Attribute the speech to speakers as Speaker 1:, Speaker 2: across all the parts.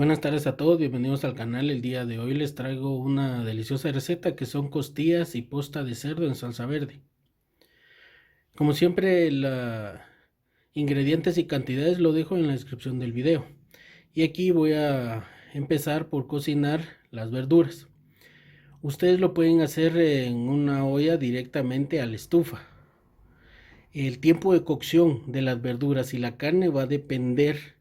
Speaker 1: Buenas tardes a todos, bienvenidos al canal. El día de hoy les traigo una deliciosa receta que son costillas y posta de cerdo en salsa verde. Como siempre, los ingredientes y cantidades lo dejo en la descripción del video. Y aquí voy a empezar por cocinar las verduras. Ustedes lo pueden hacer en una olla directamente a la estufa. El tiempo de cocción de las verduras y la carne va a depender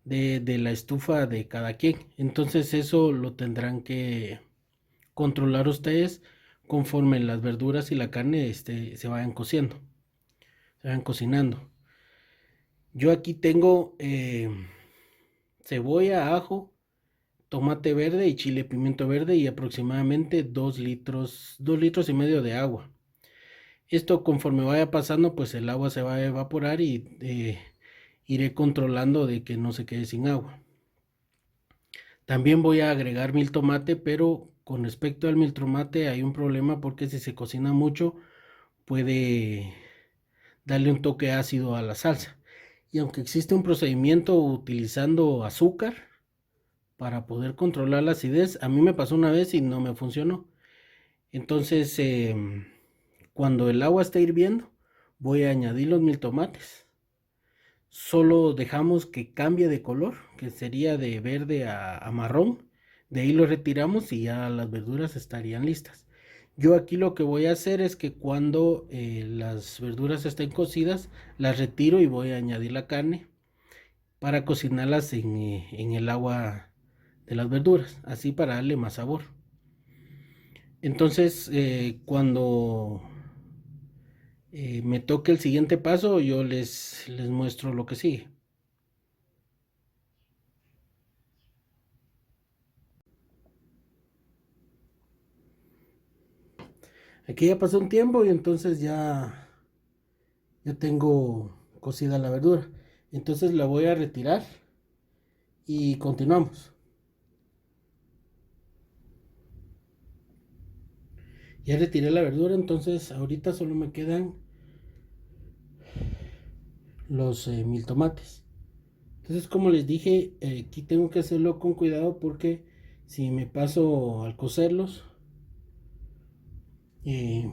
Speaker 1: de la estufa de cada quien. Entonces eso lo tendrán que controlar ustedes conforme las verduras y la carne se vayan cociendo, se vayan cocinando. Yo aquí tengo cebolla, ajo, tomate verde y chile pimiento verde y aproximadamente 2 litros y medio de agua. Esto conforme vaya pasando, pues el agua se va a evaporar y iré controlando de que no se quede sin agua. También voy a agregar mil tomate, pero con respecto al mil tomate hay un problema porque si se cocina mucho puede darle un toque ácido a la salsa. Y aunque existe un procedimiento utilizando azúcar para poder controlar la acidez, a mí me pasó una vez y no me funcionó. Entonces, cuando el agua está hirviendo, voy a añadir los mil tomates. Solo dejamos que cambie de color, que sería de verde a marrón. De ahí lo retiramos y ya las verduras estarían listas. Yo aquí lo que voy a hacer es que cuando las verduras estén cocidas, las retiro y voy a añadir la carne para cocinarlas en el agua de las verduras, así para darle más sabor. Entonces, cuando me toque el siguiente paso, yo les muestro lo que sigue. Aquí ya pasó un tiempo y entonces ya tengo cocida la verdura. Entonces la voy a retirar y continuamos. Ya retiré la verdura, entonces ahorita solo me quedan los mil tomates. Entonces, como les dije, aquí tengo que hacerlo con cuidado porque si me paso al cocerlos, eh,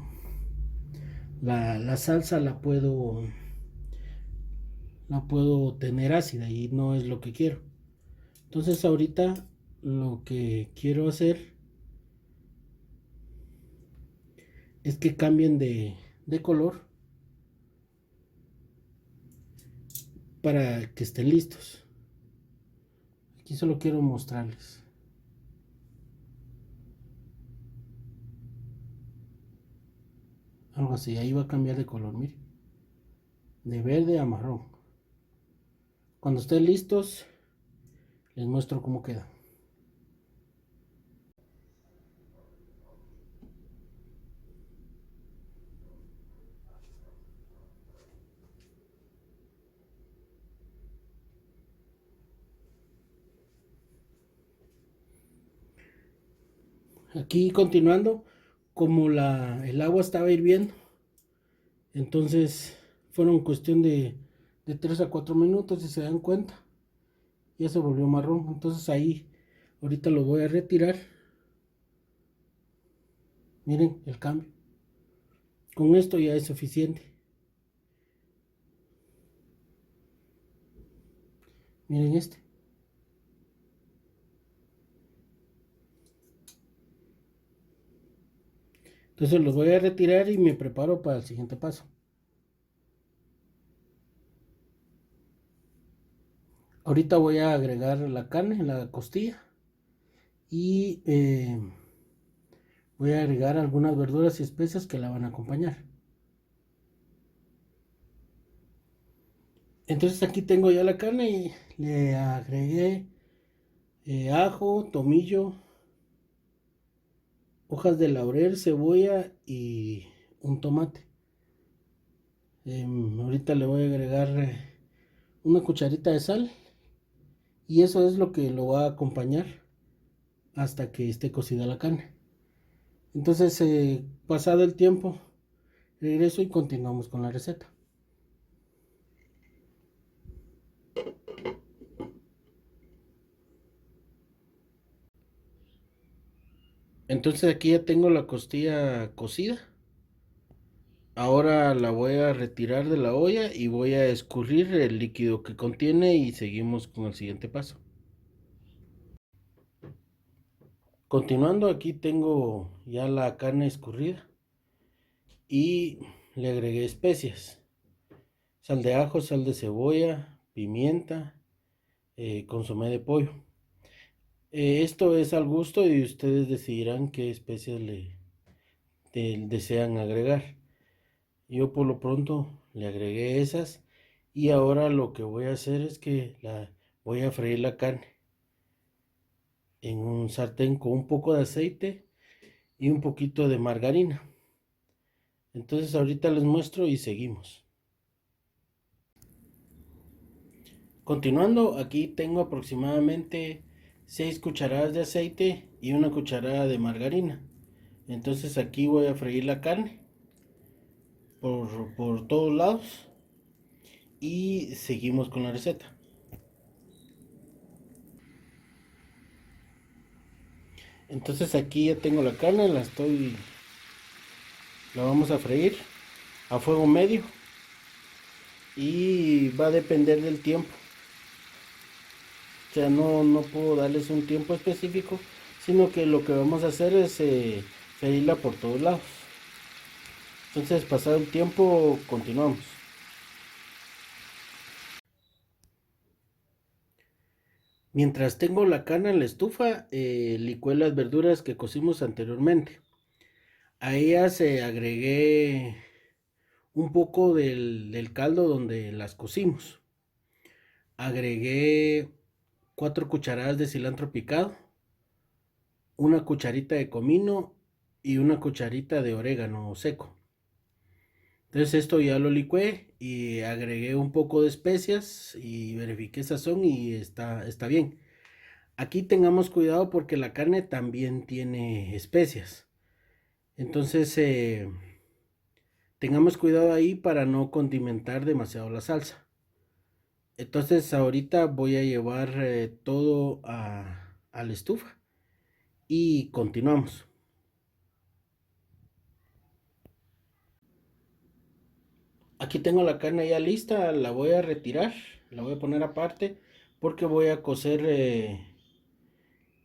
Speaker 1: la salsa la puedo tener ácida y no es lo que quiero. Entonces ahorita lo que quiero hacer es que cambien de color para que estén listos. Aquí solo quiero mostrarles. Algo así, ahí va a cambiar de color, miren. De verde a marrón. Cuando estén listos, les muestro cómo queda. Aquí continuando, como el agua estaba hirviendo, entonces fueron cuestión de 3 a 4 minutos, si se dan cuenta, ya se volvió marrón. Entonces ahí, ahorita lo voy a retirar. Miren el cambio. Con esto ya es suficiente. Miren este. Entonces los voy a retirar y me preparo para el siguiente paso. Ahorita voy a agregar la carne, la costilla y voy a agregar algunas verduras y especias que la van a acompañar. Entonces aquí tengo ya la carne y le agregué ajo, tomillo, hojas de laurel, cebolla y un tomate. Ahorita le voy a agregar una cucharita de sal y eso es lo que lo va a acompañar hasta que esté cocida la carne. Entonces, pasado el tiempo, regreso y continuamos con la receta. Entonces aquí ya tengo la costilla cocida. Ahora la voy a retirar de la olla y voy a escurrir el líquido que contiene y seguimos con el siguiente paso. Continuando, aquí tengo ya la carne escurrida y le agregué especias. Sal de ajo, sal de cebolla, pimienta, consomé de pollo. Esto es al gusto y ustedes decidirán qué especias desean agregar. Yo por lo pronto le agregué esas y ahora lo que voy a hacer es que voy a freír la carne en un sartén con un poco de aceite y un poquito de margarina. Entonces ahorita les muestro y seguimos. Continuando, aquí tengo aproximadamente 6 cucharadas de aceite y una cucharada de margarina. Entonces aquí voy a freír la carne por todos lados y seguimos con la receta. Entonces aquí ya tengo la carne, la vamos a freír a fuego medio y va a depender del tiempo. O sea, no puedo darles un tiempo específico, sino que lo que vamos a hacer es freírla por todos lados. Entonces, pasado el tiempo, continuamos. Mientras tengo la carne en la estufa, licué las verduras que cocimos anteriormente. A ellas agregué un poco del caldo donde las cocimos. Agregué 4 cucharadas de cilantro picado, una cucharita de comino y una cucharita de orégano seco. Entonces esto ya lo licué y agregué un poco de especias y verifiqué sazón y está bien. Aquí tengamos cuidado porque la carne también tiene especias. Entonces tengamos cuidado ahí para no condimentar demasiado la salsa. Entonces ahorita voy a llevar todo a la estufa y continuamos. Aquí tengo la carne ya lista, la voy a retirar, la voy a poner aparte porque voy a cocer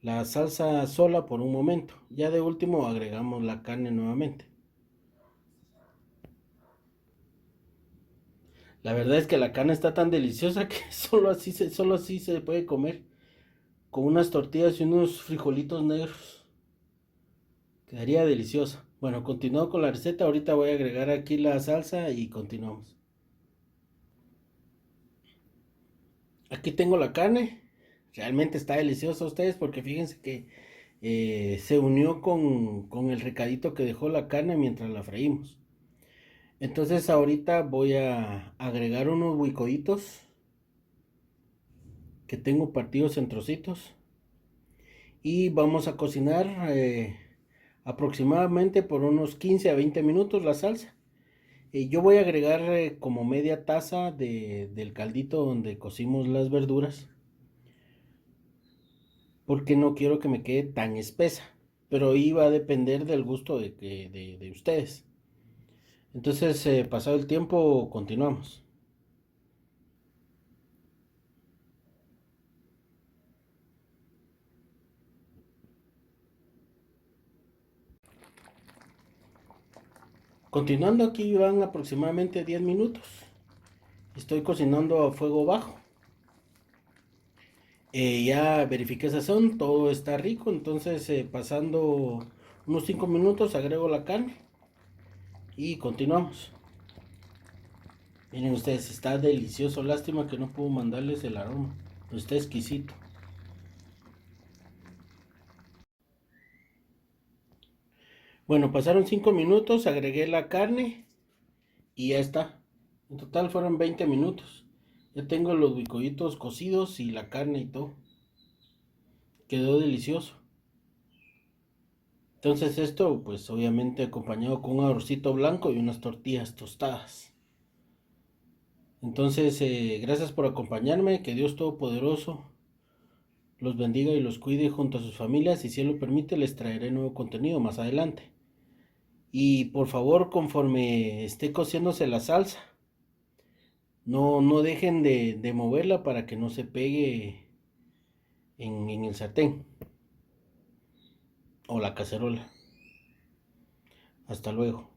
Speaker 1: la salsa sola por un momento. Ya de último agregamos la carne nuevamente. La verdad es que la carne está tan deliciosa que solo así se puede comer. Con unas tortillas y unos frijolitos negros. Quedaría deliciosa. Bueno, continuando con la receta, ahorita voy a agregar aquí la salsa y continuamos. Aquí tengo la carne. Realmente está deliciosa ustedes porque fíjense que se unió con el recadito que dejó la carne mientras la freímos. Entonces ahorita voy a agregar unos huicoditos que tengo partidos en trocitos y vamos a cocinar aproximadamente por unos 15 a 20 minutos la salsa. Yo voy a agregar como media taza del caldito donde cocimos las verduras porque no quiero que me quede tan espesa, pero ahí va a depender del gusto de ustedes. Entonces, pasado el tiempo, continuamos. Continuando, aquí van aproximadamente 10 minutos. Estoy cocinando a fuego bajo. Ya verifiqué sazón, todo está rico, entonces pasando unos 5 minutos agrego la carne y continuamos. Miren ustedes, está delicioso, lástima que no puedo mandarles el aroma, pero está exquisito. Bueno, pasaron 5 minutos, agregué la carne y ya está. En total fueron 20 minutos. Ya tengo los bicollitos cocidos y la carne y todo. Quedó delicioso. Entonces esto, pues obviamente acompañado con un arrocito blanco y unas tortillas tostadas. Entonces, gracias por acompañarme. Que Dios Todopoderoso los bendiga y los cuide junto a sus familias y si Él lo permite les traeré nuevo contenido más adelante. Y por favor, conforme esté cociéndose la salsa, no dejen de moverla para que no se pegue en el sartén o la cacerola. Hasta luego.